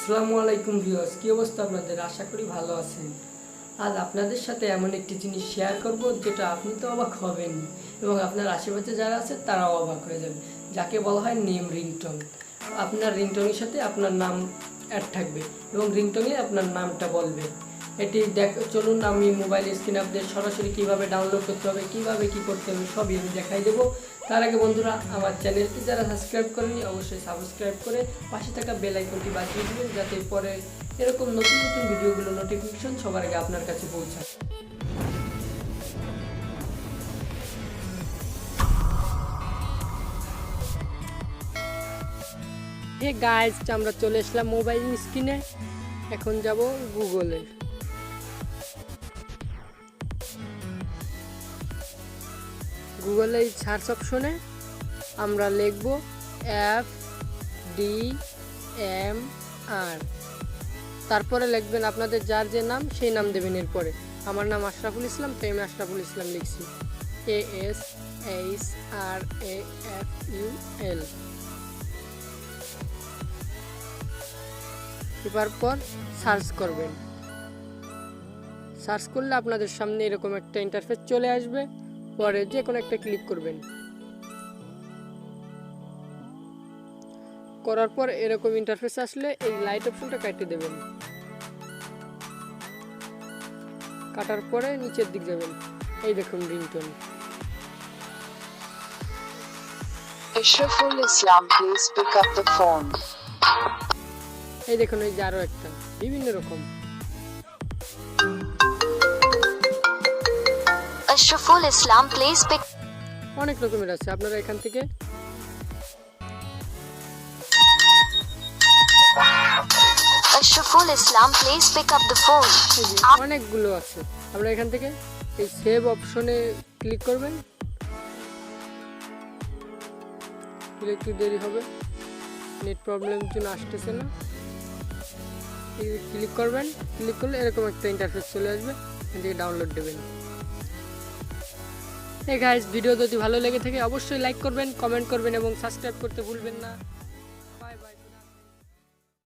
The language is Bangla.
আসসালামু আলাইকুম ভিউয়ার্স, কি অবস্থা আপনাদের? আশা করি ভালো আছেন। আজ আপনাদের সাথে এমন একটি জিনিস শেয়ার করব যেটা আপনি তো অবাক হবেন এবং আপনার আশেপাশে যারা আছে তারাও অবাক হয়ে যাবে, যাকে বলা হয় নেম রিংটোন। আপনার রিংটোনের সাথে আপনার নাম অ্যাড থাকবে এবং রিংটোনে আপনার নামটা বলবে। এটি চলুন আমি মোবাইল স্ক্রিনে আপনাদের সরাসরি কীভাবে ডাউনলোড করতে হবে, কীভাবে কী করতে হবে সবই আমি দেখাই দেবো। তার আগে বন্ধুরা, আমার চ্যানেলটি যারা সাবস্ক্রাইব করেনি অবশ্যই সাবস্ক্রাইব করে পাশে থাকা বেল আইকনটি বাজিয়ে দেবেন, যাতে পরে এরকম নতুন নতুন ভিডিওগুলো নোটিফিকেশন সবার আগে আপনার কাছে পৌঁছায়। হে গাইস, আমরা চলে আসলাম মোবাইল স্ক্রিনে। এখন যাব গুগলে। গুগলে সার্চ অপশনে আমরা লিখব FDMR, তারপরে লিখবেন আপনাদের যার যে নাম সেই নাম দেবেন। এরপরে আমার নাম আশরাফুল ইসলাম, তাই আমি আশরাফুল ইসলাম লিখছি, ASHRAFUL। এবার পর সার্চ করবেন। সার্চ করলে আপনাদের সামনে এরকম একটা ইন্টারফেস চলে আসবে। পরে যে কোনো একটা ক্লিক করবেন। করার পর এরকম ইন্টারফেস আসলে এই লাইট অপশনটা কেটে দেবেন। কাটার পরে নিচের দিক যাবেন, এই দেখুন ringtone. Ashraful Islam, please pick up the phone. এই দেখুন, এই যে আরো একটা বিভিন্ন রকম। Ashraful Islam, please pick. অনেক রকমের আছে, আপনারা এখান থেকে Ashraful Islam, please pick up the phone. অনেকগুলো আছে। আমরা এখান থেকে এই সেভ অপশনে ক্লিক করবেন। একটু দেরি হবে, নেট প্রবলেমের জন্য আসতেছে না। ক্লিক করবেন, ক্লিক করলে এরকম একটা ইন্টারফেস চলে আসবে, এখান থেকে ডাউনলোড দেবেন। এই গাইস, ভিডিও যদি ভালো লেগে থাকে অবশ্যই লাইক করবেন, কমেন্ট করবেন এবং সাবস্ক্রাইব করতে ভুলবেন না।